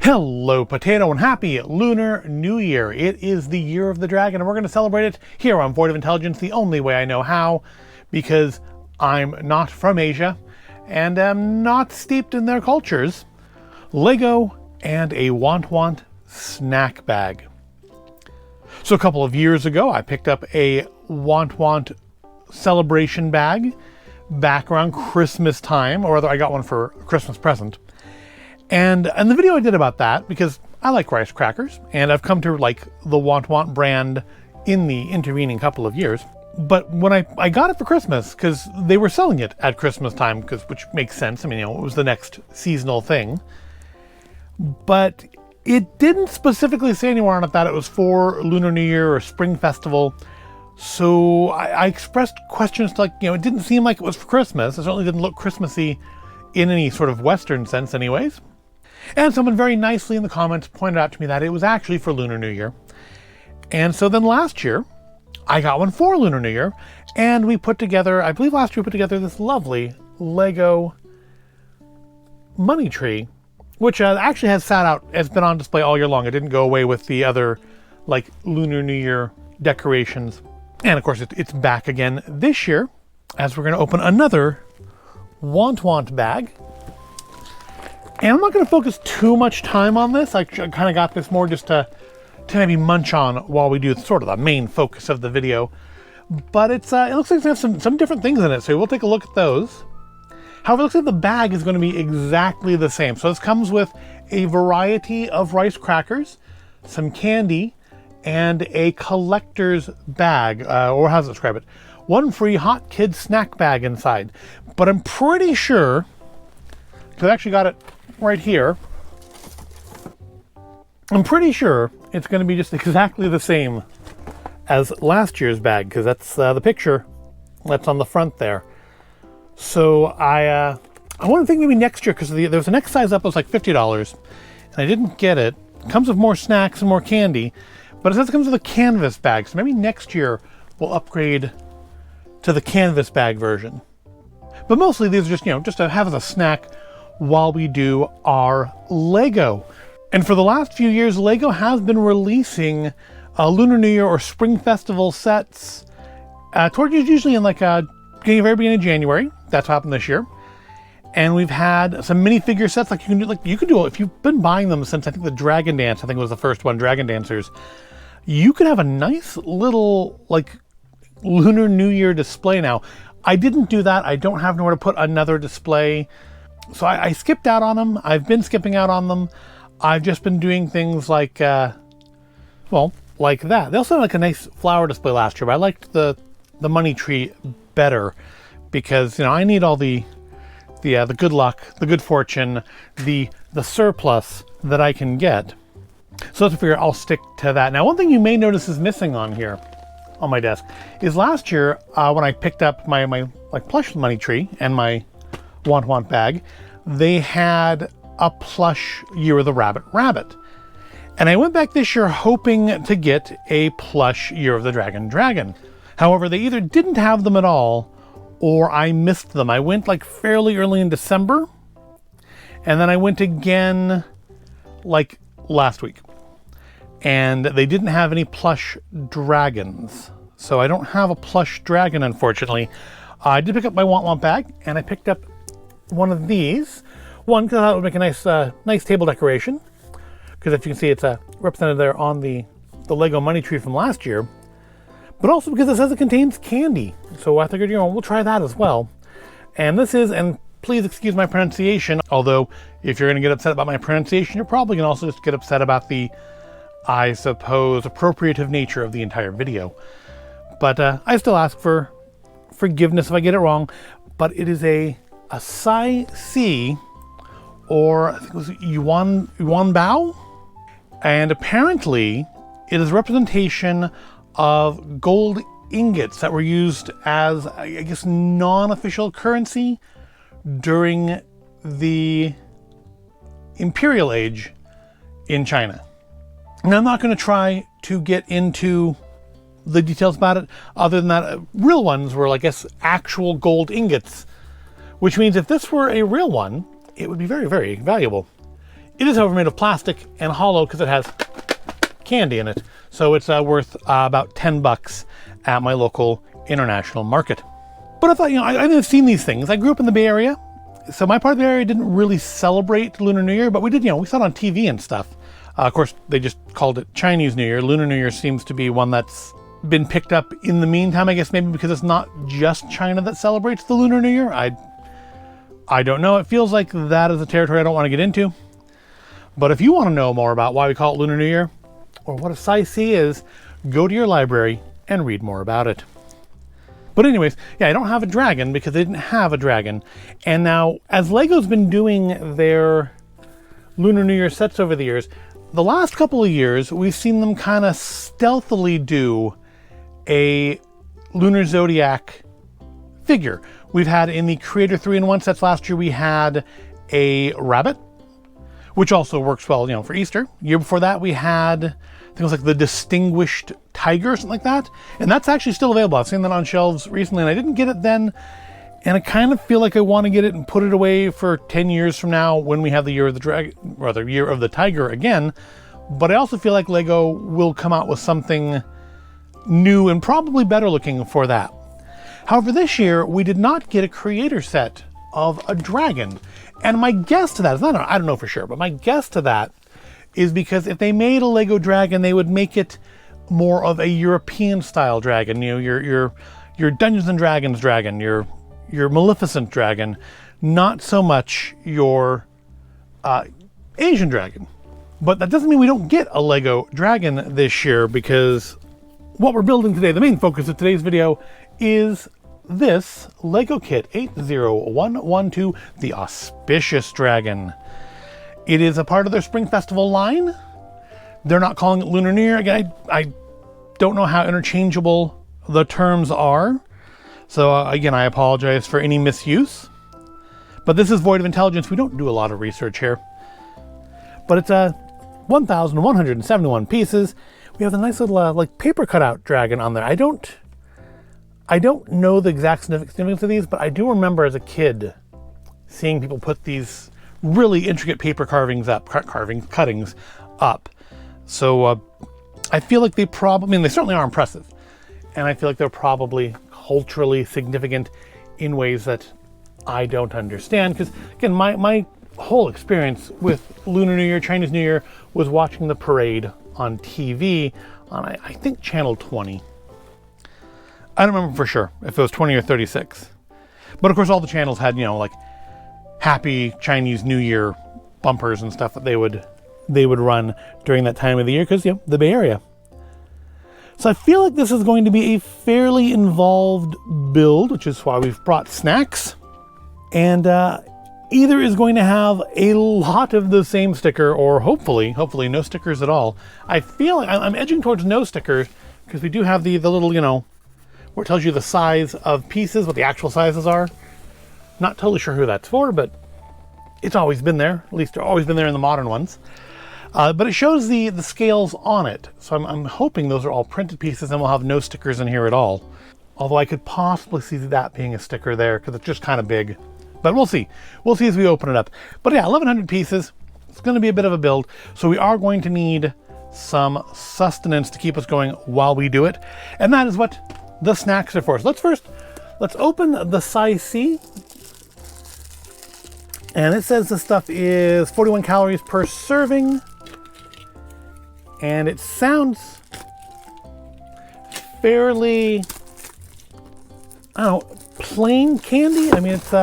Hello Potato and happy Lunar New Year. It is the year of the dragon and we're going to celebrate it here on Void of Intelligence the only way I know how, because I'm not from Asia and am not steeped in their cultures. LEGO and a Want snack bag. So a couple of years ago I picked up a Want celebration bag back around Christmas time, or rather I got one for a Christmas present. And the video I did about that, because I like rice crackers, and I've come to like the Want brand in the intervening couple of years. But when I got it for Christmas, because they were selling it at Christmas time, which makes sense. I mean, you know, it was the next seasonal thing. But it didn't specifically say anywhere on it that it was for Lunar New Year or Spring Festival. So I expressed questions to, like, you know, it didn't seem like it was for Christmas. It certainly didn't look Christmassy in any sort of Western sense anyways. And someone very nicely in the comments pointed out to me that it was actually for Lunar New Year. And so then last year, I got one for Lunar New Year, and we put together, I believe last year we put together this lovely LEGO money tree, which actually has been on display all year long. It didn't go away with the other, like, Lunar New Year decorations. And of course, it's back again this year, as we're going to open another Want bag. And I'm not going to focus too much time on this. I kind of got this more just to maybe munch on while we do sort of the main focus of the video. But it looks like it has some different things in it, so we'll take a look at those. However, it looks like the bag is going to be exactly the same. So this comes with a variety of rice crackers, some candy, and a collector's bag, or how does it describe it? One free hot kid snack bag inside. But I'm pretty sure, because I actually got it right here, I'm pretty sure it's going to be just exactly the same as last year's bag, because that's the picture that's on the front there. So I want to think maybe next year, because there was the next size up that was like $50, and I didn't get it. It comes with more snacks and more candy, but it says it comes with a canvas bag, so maybe next year we'll upgrade to the canvas bag version. But mostly these are just, you know, just to have as a snack while we do our LEGO. And for the last few years, LEGO has been releasing Lunar New Year or Spring Festival sets towards usually in like very beginning of January. That's what happened this year. And we've had some minifigure sets like you could do if you've been buying them since I think the Dragon Dance, I think was the first one, Dragon Dancers. You could have a nice little like Lunar New Year display now. I didn't do that. I don't have nowhere to put another display. So I skipped out on them. I've been skipping out on them. I've just been doing things like, well, like that. They also had like a nice flower display last year, but I liked the money tree better because, you know, I need all the good luck, the good fortune, the surplus that I can get. So let's figure I'll stick to that. Now, one thing you may notice is missing on here on my desk is last year when I picked up my like plush money tree and my Want bag, they had a plush Year of the Rabbit. And I went back this year hoping to get a plush Year of the Dragon. However, they either didn't have them at all or I missed them. I went like fairly early in December, and then I went again like last week. And they didn't have any plush dragons. So I don't have a plush dragon, unfortunately. I did pick up my Want bag, and I picked up one of these. One, because I thought it would make a nice table decoration. Because if you can see, it's represented there on the LEGO money tree from last year. But also because it says it contains candy. So I figured, you know, we'll try that as well. And this is, and please excuse my pronunciation, although if you're going to get upset about my pronunciation, you're probably going to also just get upset about the, I suppose, appropriative nature of the entire video. But I still ask for forgiveness if I get it wrong. But it is a Sycee, or I think it was Yuan Bao. And apparently it is a representation of gold ingots that were used as, I guess, non-official currency during the Imperial Age in China. Now, I'm not going to try to get into the details about it, other than that real ones were, I guess, actual gold ingots, which means if this were a real one, it would be very, very valuable. It is, however, made of plastic and hollow because it has candy in it. So it's worth about 10 bucks at my local international market. But I thought, I didn't have seen these things. I grew up in the Bay Area. So my part of the area didn't really celebrate Lunar New Year, but we did, we saw it on TV and stuff. Of course, they just called it Chinese New Year. Lunar New Year seems to be one that's been picked up in the meantime, I guess maybe because it's not just China that celebrates the Lunar New Year. I don't know. It feels like that is a territory I don't want to get into. But if you want to know more about why we call it Lunar New Year, or what a Sycee is, go to your library and read more about it. But anyways, yeah, I don't have a dragon because they didn't have a dragon. And now, as LEGO's been doing their Lunar New Year sets over the years, the last couple of years, we've seen them kind of stealthily do a Lunar Zodiac figure. We've had in the Creator 3-in-1 sets last year, we had a rabbit, which also works well, for Easter. Year before that, we had things like the Distinguished Tiger or something like that. And that's actually still available. I've seen that on shelves recently and I didn't get it then. And I kind of feel like I want to get it and put it away for 10 years from now when we have the Year of the Dragon, or the Year of the Tiger again. But I also feel like LEGO will come out with something new and probably better looking for that. However, this year we did not get a creator set of a dragon. And my guess to that is, I don't know for sure, but my guess to that is because if they made a LEGO dragon, they would make it more of a European style dragon. Your Dungeons and Dragons dragon, your Maleficent dragon, not so much your Asian dragon. But that doesn't mean we don't get a LEGO dragon this year, because what we're building today, the main focus of today's video, is this LEGO kit 80112, the Auspicious Dragon. It is a part of their Spring Festival line. They're not calling it Lunar New Year. Again, I don't know how interchangeable the terms are. So again, I apologize for any misuse. But this is void of intelligence. We don't do a lot of research here. But it's 1,171 pieces. We have a nice little like paper cutout dragon on there. I don't know the exact significance of these, but I do remember as a kid seeing people put these really intricate paper cuttings up. So I feel like they certainly are impressive. And I feel like they're probably culturally significant in ways that I don't understand. Because again, my whole experience with Lunar New Year, Chinese New Year, was watching the parade on TV on, I think, channel 20. I don't remember for sure if it was 20 or 36. But of course, all the channels had, like Happy Chinese New Year bumpers and stuff that they would run during that time of the year, because, the Bay Area. So I feel like this is going to be a fairly involved build, which is why we've brought snacks. And either is going to have a lot of the same sticker, or hopefully no stickers at all. I feel like I'm edging towards no stickers, because we do have the little, where it tells you the size of pieces, what the actual sizes are. Not totally sure who that's for, but it's always been there. At least it's always been there in the modern ones. But it shows the scales on it. So I'm hoping those are all printed pieces and we'll have no stickers in here at all. Although I could possibly see that being a sticker there because it's just kind of big. But we'll see. We'll see as we open it up. But yeah, 1,100 pieces. It's going to be a bit of a build. So we are going to need some sustenance to keep us going while we do it. And that is what the snacks are for. So let's open the Sycee. And it says this stuff is 41 calories per serving. And it sounds fairly, plain candy. I mean, it's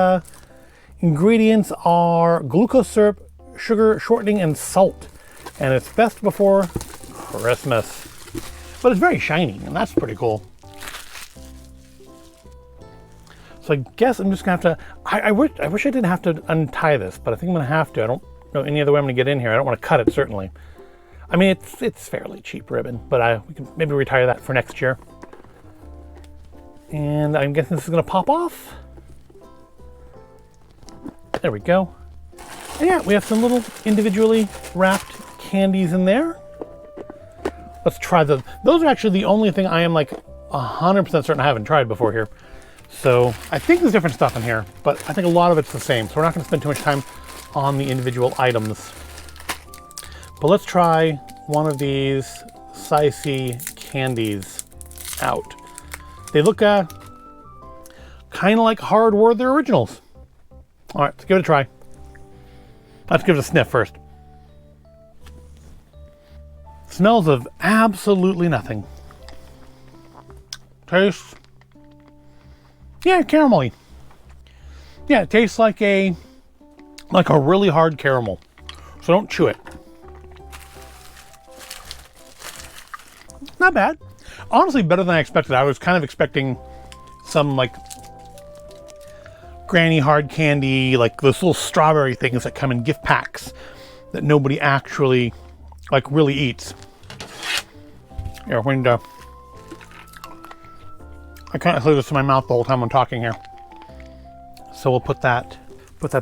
ingredients are glucose syrup, sugar shortening, and salt. And it's best before Christmas. But it's very shiny, and that's pretty cool. So I guess I'm just gonna have to, I wish I didn't have to untie this, but I think I'm gonna have to. I don't know any other way I'm gonna get in here. I don't want to cut it, certainly. I mean, it's fairly cheap ribbon, but we can maybe retire that for next year. And I'm guessing this is gonna pop off. There we go. And yeah, we have some little individually wrapped candies in there. Let's try those. Those are actually the only thing I am like 100% certain I haven't tried before here. So I think there's different stuff in here, but I think a lot of it's the same. So we're not going to spend too much time on the individual items. But let's try one of these Sycee candies out. They look kind of like hardware, their originals. All right, let's give it a try. Let's give it a sniff first. Smells of absolutely nothing. Tastes, yeah, caramelly. Yeah, it tastes like a really hard caramel. So don't chew it. Not bad. Honestly, better than I expected. I was kind of expecting some like granny hard candy, like those little strawberry things that come in gift packs that nobody actually like really eats. Here, I can't hold this to my mouth the whole time I'm talking here. So we'll put that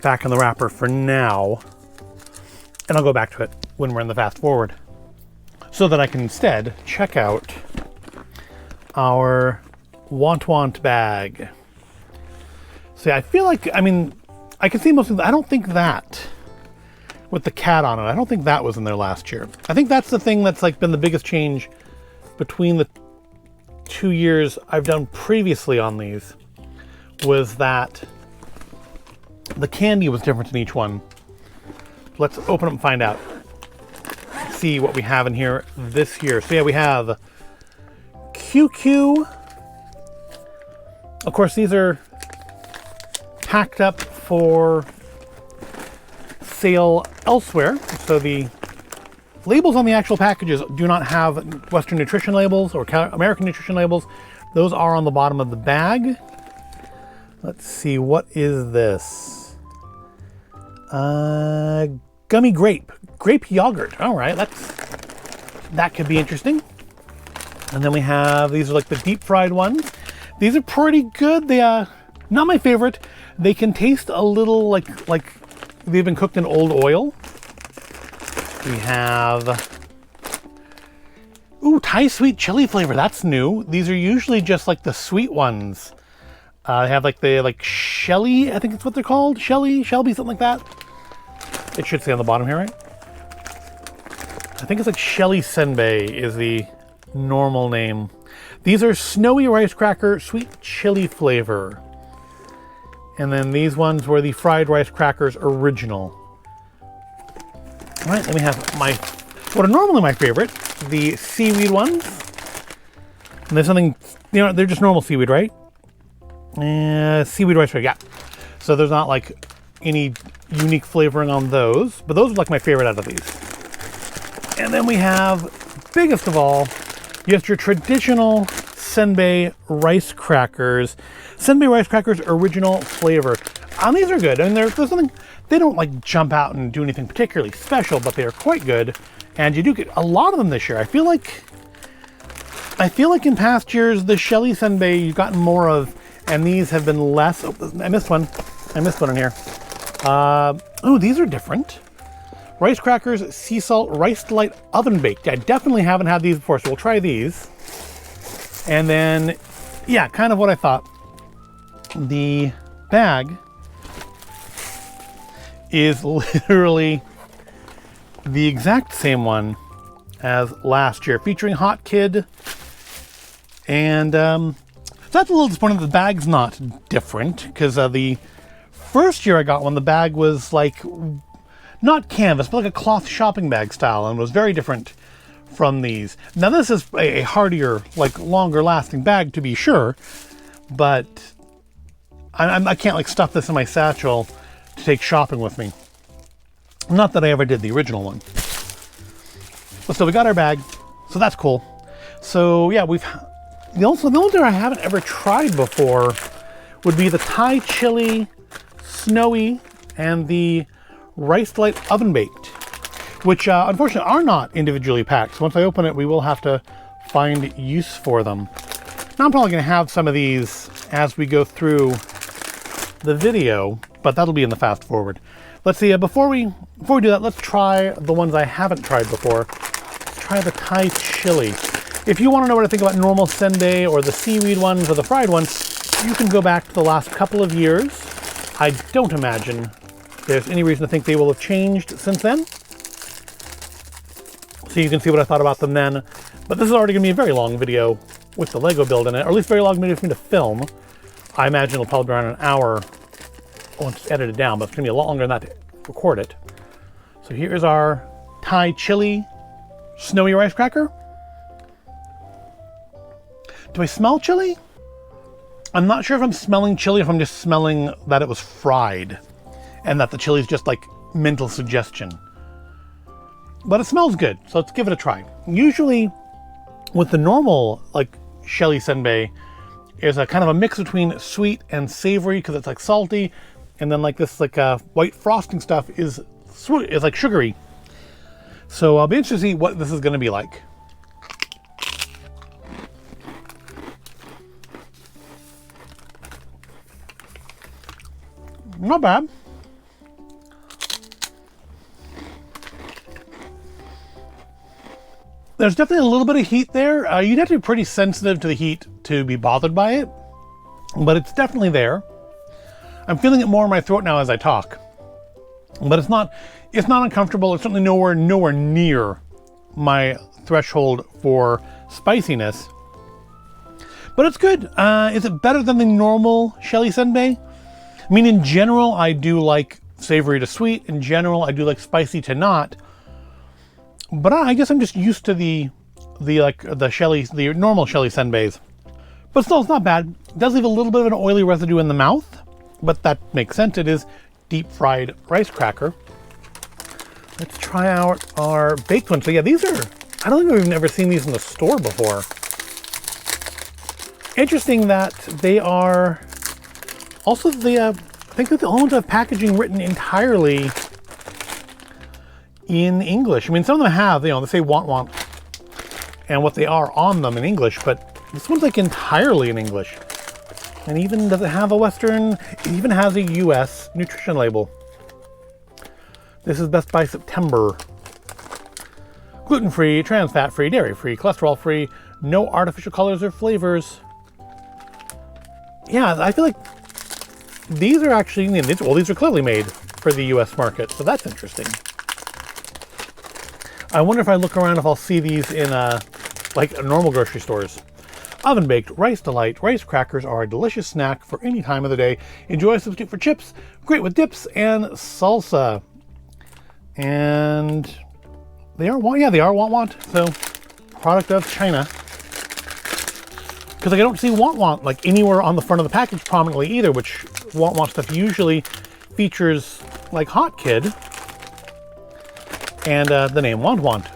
back in the wrapper for now, and I'll go back to it when we're in the fast forward, so that I can instead check out our Want bag. See, I feel like, I mean, I can see most of I don't think that, with the cat on it, I don't think that was in there last year. I think that's the thing that's like been the biggest change between the 2 years I've done previously on these, was that the candy was different in each one. Let's open up and find out. See what we have in here this year. So yeah, we have QQ. Of course, these are packed up for sale elsewhere. So the labels on the actual packages do not have Western nutrition labels or American nutrition labels. Those are on the bottom of the bag. Let's see, what is this? Gummy grape yogurt. All right, that could be interesting. And then we have, these are like the deep fried ones. These are pretty good. They not my favorite. They can taste a little like they've been cooked in old oil. We have, ooh, Thai sweet chili flavor. That's new. These are usually just like the sweet ones. They have like the Shelly, I think that's what they're called. Shelby, something like that. It should say on the bottom here, right? I think it's like Shelly Senbei is the normal name. These are snowy rice cracker, sweet chili flavor. And then these ones were the fried rice crackers original. All right, then we have what are normally my favorite, the seaweed ones. And there's something, they're just normal seaweed, right? Seaweed rice cracker, yeah. So there's not like any unique flavoring on those, but those are like my favorite out of these. And then we have, biggest of all, just your traditional Senbei rice crackers. Senbei rice crackers original flavor. These are good. I mean, there's something, they don't like jump out and do anything particularly special, but they are quite good. And you do get a lot of them this year. I feel like in past years, the Shelly Senbei you've gotten more of, and these have been less. Oh, I missed one in here. Oh, these are different. Rice crackers, sea salt, rice delight, oven baked. I definitely haven't had these before, so we'll try these. And then, yeah, kind of what I thought. The bag is literally the exact same one as last year, featuring Hot Kid. And so that's a little disappointing. The bag's not different, because the first year I got one, the bag was like, not canvas, but like a cloth shopping bag style, and was very different from these. Now this is a hardier, like longer lasting bag to be sure, but I can't like stuff this in my satchel to take shopping with me. Not that I ever did the original one. But so we got our bag, so that's cool. So yeah, the only thing I haven't ever tried before would be the Thai chili snowy and the rice delight oven baked, which unfortunately are not individually packed. So once I open it, we will have to find use for them. Now I'm probably going to have some of these as we go through the video, but that'll be in the fast forward. Let's see, before we do that, let's try the ones I haven't tried before. Let's try the Thai chili. If you want to know what I think about normal Senbei or the seaweed ones or the fried ones, you can go back to the last couple of years. I don't imagine there's any reason to think they will have changed since then. so you can see what I thought about them then. But this is already gonna be a very long video with the Lego build in it, or at least very long video for me to film. I imagine it'll probably be around an hour once it's edited down, but it's gonna be a lot longer than that to record it. So here's our Thai chili snowy rice cracker. Do I smell chili? I'm not sure if I'm smelling chili, if I'm just smelling that it was fried and that the chili is just like mental suggestion. But it smells good, so let's give it a try. Usually with the normal like shelly senbei is a kind of a mix between sweet and savory because it's like salty, and then like this like white frosting stuff is sweet, it's like sugary. So I'll be interested to see what this is going to be like. Not bad. There's definitely a little bit of heat there. You'd have to be pretty sensitive to the heat to be bothered by it, but it's definitely there. I'm feeling it more in my throat now as I talk, but it's not uncomfortable. It's certainly nowhere near my threshold for spiciness, but it's good. Is it better than the normal shelly senbei? I mean, in general, I do like savory to sweet. In general, I do like spicy to not. But I guess I'm just used to the normal shelly senbeis. But still, it's not bad. It does leave a little bit of an oily residue in the mouth, but that makes sense. It is deep fried rice cracker. Let's try out our baked ones. So yeah, these are, I don't think we've never seen these in the store before. Interesting that they are also I think that the only ones have packaging written entirely in English. I mean, some of them have, they say want, and what they are on them in English, but this one's like entirely in English. And even, does it have a Western? It even has a US nutrition label. This is best by September. Gluten-free, trans fat-free, dairy-free, cholesterol-free, no artificial colors or flavors. Yeah, I feel like these are actually, well, these are clearly made for the US market, so that's interesting. I wonder if I look around if I'll see these in like normal grocery stores. Oven baked rice delight rice crackers are a delicious snack for any time of the day. Enjoy a substitute for chips, great with dips and salsa. And they are want. So product of China. Because like, I don't see want like anywhere on the front of the package prominently either, which want stuff usually features like Hot Kid and the name want.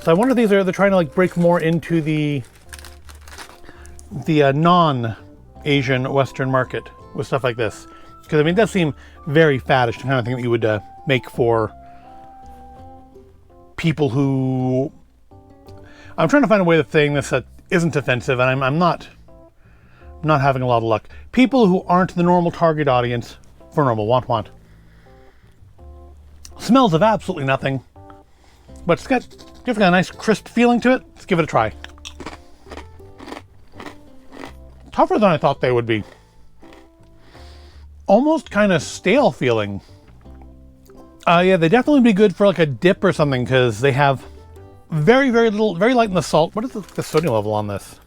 So I wonder if they're trying to like break more into the non-Asian Western market with stuff like this. Because I mean, it does seem very faddish, the kind of thing that you would make for people who, I'm trying to find a way of saying this that isn't offensive, and I'm not having a lot of luck. People who aren't the normal target audience for normal want. Smells of absolutely nothing, but it's got a nice crisp feeling to it. Let's give it a try. Tougher than I thought they would be. Almost kind of stale feeling. Yeah, they definitely would be good for like a dip or something because they have very light in the salt. What is the sodium level on this?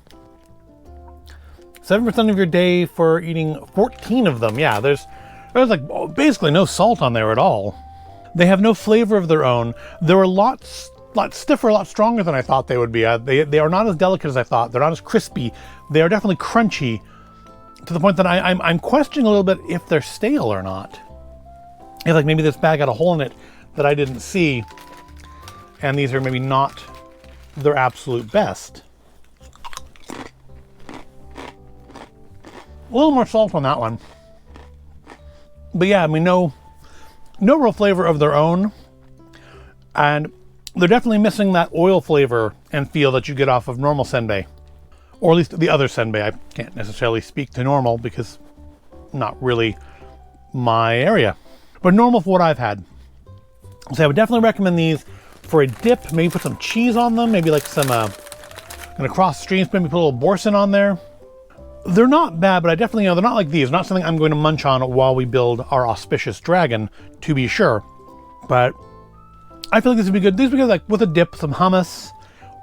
7% of your day for eating 14 of them. Yeah, there's like basically no salt on there at all. They have no flavor of their own. They're a lot stiffer, a lot stronger than I thought they would be. They are not as delicate as I thought. They're not as crispy. They are definitely crunchy to the point that I'm questioning a little bit if they're stale or not. It's like maybe this bag had a hole in it that I didn't see, and these are maybe not their absolute best. A little more salt on that one. But yeah, I mean, no real flavor of their own. And they're definitely missing that oil flavor and feel that you get off of normal senbei. Or at least the other senbei. I can't necessarily speak to normal because not really my area. But normal for what I've had. So I would definitely recommend these for a dip. Maybe put some cheese on them. Maybe like some, gonna cross streams, maybe put a little boursin on there. They're not bad, but I definitely, they're not like these. Not something I'm going to munch on while we build our Auspicious Dragon, to be sure. But I feel like this would be good. These would be good, like with a dip, some hummus,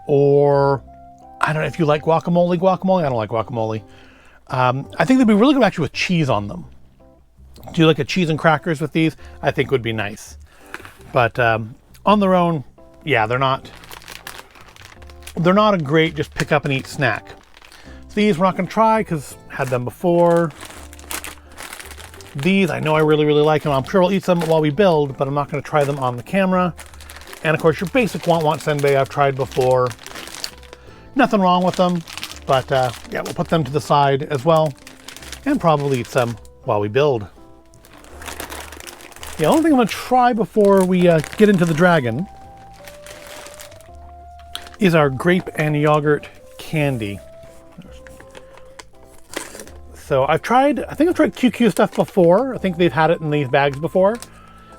or I don't know if you like guacamole. I don't like guacamole. I think they'd be really good actually with cheese on them. Do you like a cheese and crackers with these? I think would be nice. But on their own, yeah, they're not a great just pick up and eat snack. These we're not going to try because had them before. These I know I really like them. I'm sure we'll eat some while we build, but I'm not going to try them on the camera. And of course your basic want senbei I've tried before. Nothing wrong with them, but yeah, we'll put them to the side as well and probably eat some while we build. The only thing I'm going to try before we get into the dragon is our grape and yogurt candy. So I think I've tried QQ stuff before. I think they've had it in these bags before,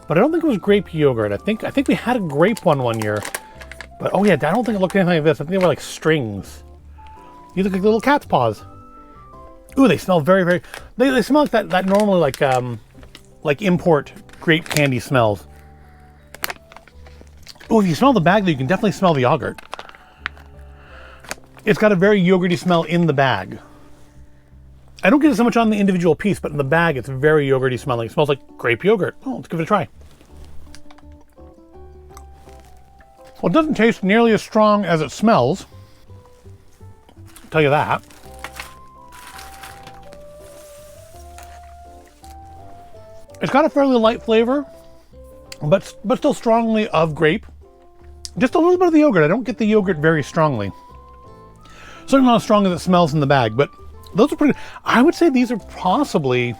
but I don't think it was grape yogurt. I think we had a grape one year, but oh yeah, I don't think it looked anything like this. I think they were like strings. These look like little cat's paws. Ooh, they smell very. They smell like that normally like import grape candy smells. Oh, if you smell the bag, though, you can definitely smell the yogurt. It's got a very yogurty smell in the bag. I don't get it so much on the individual piece, but in the bag, it's very yogurty smelling. It smells like grape yogurt. Oh, let's give it a try. Well, it doesn't taste nearly as strong as it smells. I'll tell you that. It's got a fairly light flavor, but still strongly of grape. Just a little bit of the yogurt. I don't get the yogurt very strongly. Certainly not as strong as it smells in the bag, but those are pretty. I would say these are possibly,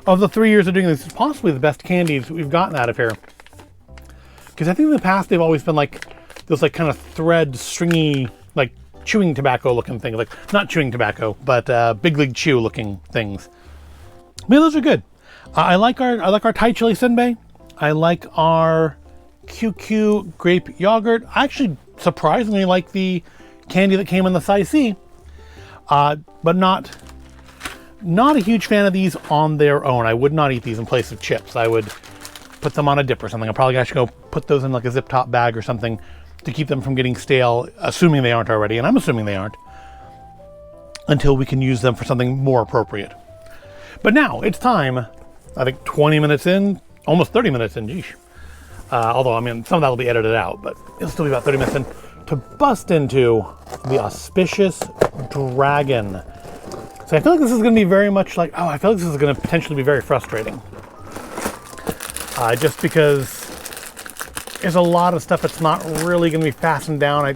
of the 3 years of doing this, possibly the best candies we've gotten out of here. Because I think in the past they've always been like those like kind of thread, stringy, like chewing tobacco looking things. Like not chewing tobacco, but Big League Chew looking things. Yeah, those are good. I like our Thai chili senbei. I like our QQ grape yogurt. I actually surprisingly like the candy that came in the Sycee, but not a huge fan of these on their own. I would not eat these in place of chips. I would put them on a dip or something. I'll probably actually go put those in like a zip top bag or something to keep them from getting stale, assuming they aren't already, and I'm assuming they aren't, until we can use them for something more appropriate. But now it's time. I think 20 minutes in, almost 30 minutes in, geesh. Although, I mean, some of that will be edited out, but it'll still be about 30 minutes in, to bust into the Auspicious Dragon. So I feel like this is going to be very much like, I feel like this is going to potentially be very frustrating. Just because there's a lot of stuff that's not really going to be fastened down. I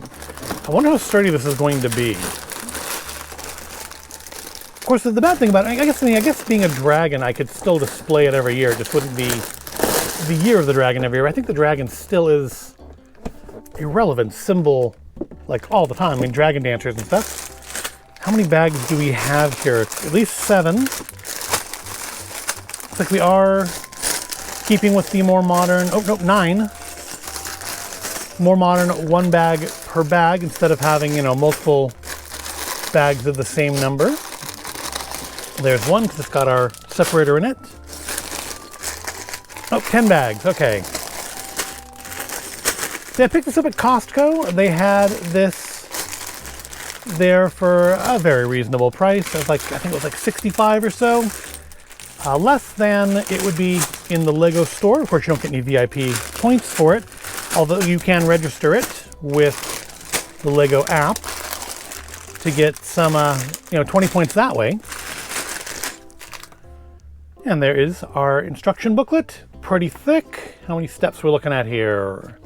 wonder how sturdy this is going to be. Of course, the bad thing about it, I guess being a dragon, I could still display it every year. It just wouldn't be the year of the dragon every year. I think the dragon still is a relevant symbol, like all the time. I mean, dragon dancers and stuff. How many bags do we have here? At least 7. Looks like we are keeping with the more modern, 9. More modern 1 bag per bag instead of having, multiple bags of the same number. There's one because it's got our separator in it. 10 bags, okay. So I picked this up at Costco. They had this there for a very reasonable price. It was like, I think it was like 65 or so. Less than it would be in the LEGO store. Of course, you don't get any VIP points for it, although you can register it with the LEGO app to get some, 20 points that way. And there is our instruction booklet, pretty thick. How many steps we're looking at here?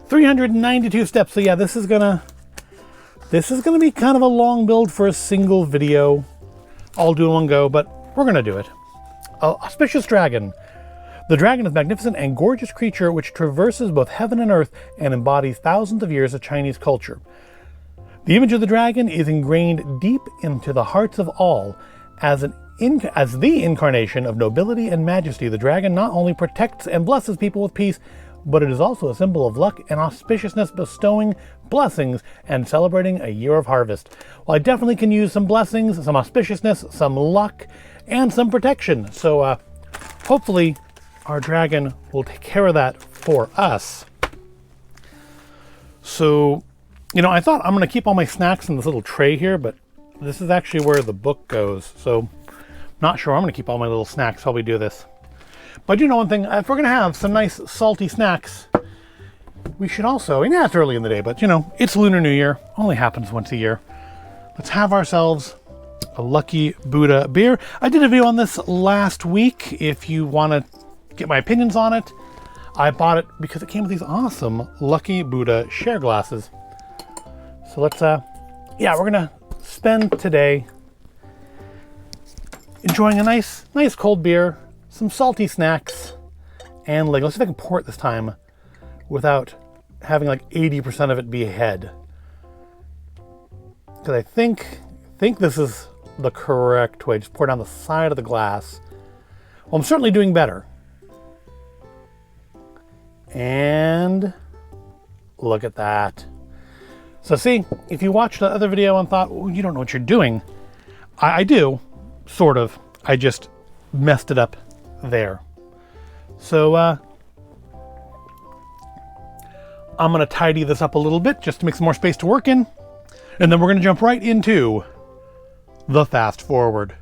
392 steps. So yeah, this is gonna be kind of a long build for a single video. I'll do in one go, but we're gonna do it. Auspicious Dragon. The dragon is a magnificent and gorgeous creature which traverses both heaven and earth and embodies thousands of years of Chinese culture. The image of the dragon is ingrained deep into the hearts of all. As the incarnation of nobility and majesty, the dragon not only protects and blesses people with peace, but it is also a symbol of luck and auspiciousness, bestowing blessings and celebrating a year of harvest. Well, I definitely can use some blessings, some auspiciousness, some luck, and some protection. So hopefully our dragon will take care of that for us. So, you know, I thought I'm going to keep all my snacks in this little tray here, but this is actually where the book goes. So, not sure I'm going to keep all my little snacks while we do this. But you know one thing, if we're going to have some nice salty snacks, we should also, and yeah, it's early in the day, but you know, it's Lunar New Year. Only happens once a year. Let's have ourselves a Lucky Buddha beer. I did a video on this last week. If you want to get my opinions on it, I bought it because it came with these awesome Lucky Buddha share glasses. So let's, yeah, we're gonna spend today enjoying a nice cold beer, some salty snacks, and Lego. Let's see if I can pour it this time without having like 80% of it be head. Because I think this is the correct way. Just pour down the side of the glass. Well, I'm certainly doing better. And look at that. So see, if you watched the other video and thought, well, you don't know what you're doing, I do, sort of. I just messed it up there. So I'm going to tidy this up a little bit just to make some more space to work in. And then we're going to jump right into the fast forward.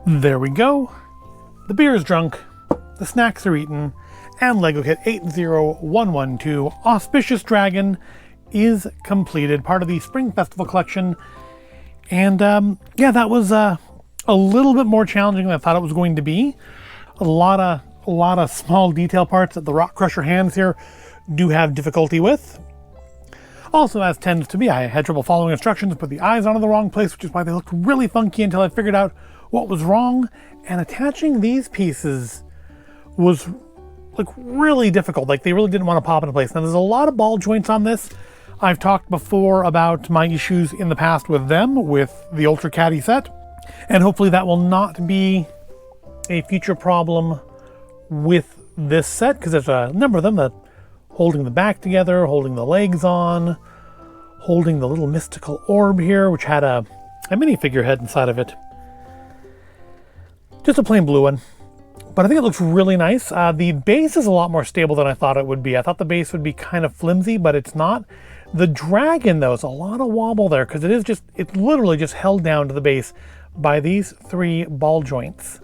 There we go. The beer is drunk, the snacks are eaten, and LEGO Kit 80112 Auspicious Dragon is completed, part of the Spring Festival collection. And yeah, that was a little bit more challenging than I thought it was going to be. A lot of small detail parts that the Rock Crusher hands here do have difficulty with. Also, as tends to be, I had trouble following instructions, put the eyes on in the wrong place, which is why they looked really funky until I figured out what was wrong. And attaching these pieces was like really difficult. Like they really didn't want to pop into place. Now there's a lot of ball joints on this. I've talked before about my issues in the past with them, with the Ultra Caddy set. And hopefully that will not be a future problem with this set, because there's a number of them that holding the back together, holding the legs on, holding the little mystical orb here, which had a minifigure head inside of it. Just a plain blue one. But I think it looks really nice. The base is a lot more stable than I thought it would be. I thought the base would be kind of flimsy, but it's not. The dragon, though, is a lot of wobble there, because it's literally just held down to the base by these 3 ball joints.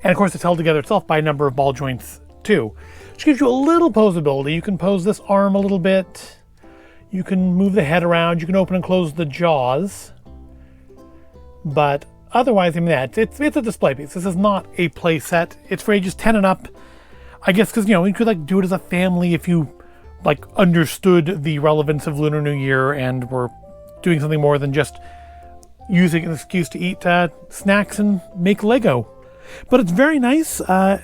And of course it's held together itself by a number of ball joints too, which gives you a little posability. You can pose this arm a little bit. You can move the head around. You can open and close the jaws. But otherwise, I mean, yeah, it's a display piece. This is not a play set. It's for ages 10 and up. I guess because, you know, you could like do it as a family if you like understood the relevance of Lunar New Year and were doing something more than just using an excuse to eat snacks and make Lego. But it's very nice. I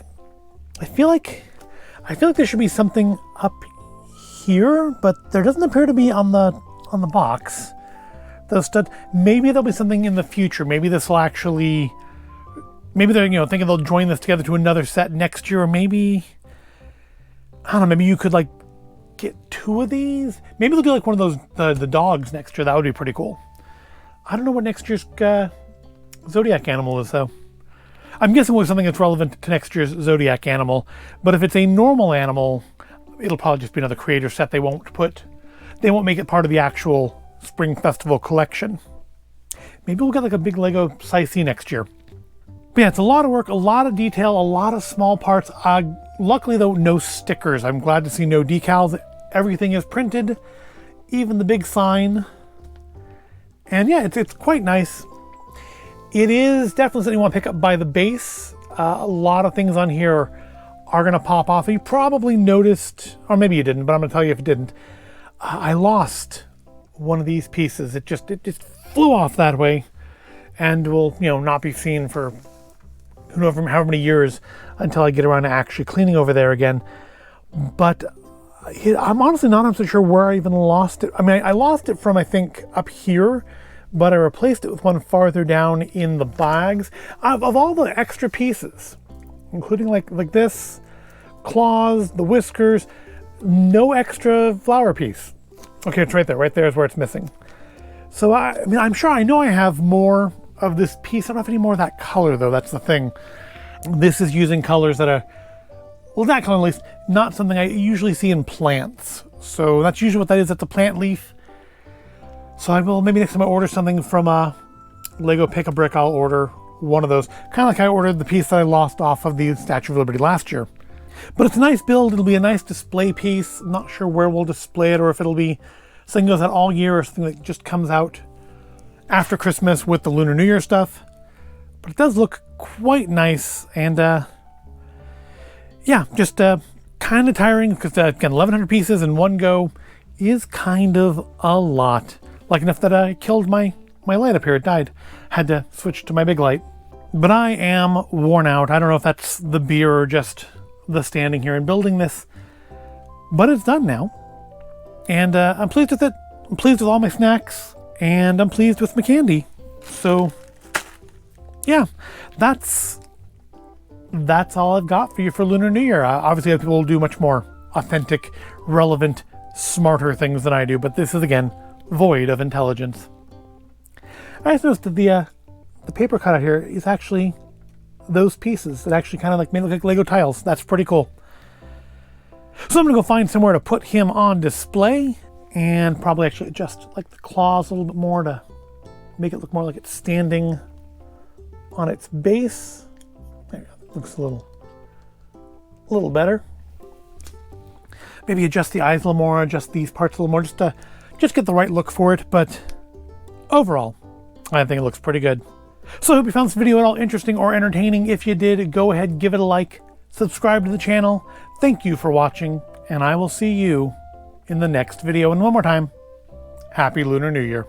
feel like there should be something up here, but there doesn't appear to be on the box. Those studs. Maybe there'll be something in the future. Maybe this will actually. Maybe they're thinking they'll join this together to another set next year, or maybe I don't know. Maybe you could like get 2 of these. Maybe they'll do like one of those the dogs next year. That would be pretty cool. I don't know what next year's Zodiac animal is though. I'm guessing it was something that's relevant to next year's Zodiac animal, but if it's a normal animal, it'll probably just be another creator set. They won't make it part of the actual Spring Festival collection. Maybe we'll get like a big Lego Sycee next year. But yeah, it's a lot of work, a lot of detail, a lot of small parts. Luckily though, no stickers. I'm glad to see no decals. Everything is printed, even the big sign. And yeah, it's quite nice. It is definitely something you want to pick up by the base. A lot of things on here are going to pop off. You probably noticed, or maybe you didn't, but I'm going to tell you if you didn't. I lost one of these pieces. It just flew off that way, and will not be seen for who knows however many years until I get around to actually cleaning over there again. But I'm honestly not so sure where I even lost it. I mean, I lost it from I think up here. But I replaced it with one farther down in the bags. Of all the extra pieces, including like this, claws, the whiskers, no extra flower piece. Okay, it's right there. Right there is where it's missing. So I mean, I'm sure I know I have more of this piece. I don't have any more of that color though. That's the thing. This is using colors that are, well, that color at least, not something I usually see in plants. So that's usually what that is. That's a plant leaf. So I will, maybe next time I order something from Lego Pick-a-Brick, I'll order one of those. Kind of like I ordered the piece that I lost off of the Statue of Liberty last year. But it's a nice build. It'll be a nice display piece. I'm not sure where we'll display it, or if it'll be something that goes out all year, or something that just comes out after Christmas with the Lunar New Year stuff. But it does look quite nice. And yeah, just kind of tiring, because again, 1,100 pieces in one go is kind of a lot. Like enough that I killed my light up here. It died. Had to switch to my big light. But I am worn out. I don't know if that's the beer or just the standing here and building this. But it's done now. And I'm pleased with it. I'm pleased with all my snacks. And I'm pleased with my candy. So, yeah. That's all I've got for you for Lunar New Year. Obviously, other people will do much more authentic, relevant, smarter things than I do. But this is, again, void of intelligence. I just noticed that the paper cutout here is actually those pieces. It actually kind of like made it look like Lego tiles. That's pretty cool. So I'm gonna go find somewhere to put him on display, and probably actually adjust like the claws a little bit more to make it look more like it's standing on its base. There you go. Looks a little better. Maybe adjust the eyes a little more, adjust these parts a little more, just get the right look for it. But overall, I think it looks pretty good. So I hope you found this video at all interesting or entertaining. If you did, go ahead, give it a like, subscribe to the channel. Thank you for watching, and I will see you in the next video. And one more time, Happy Lunar New Year.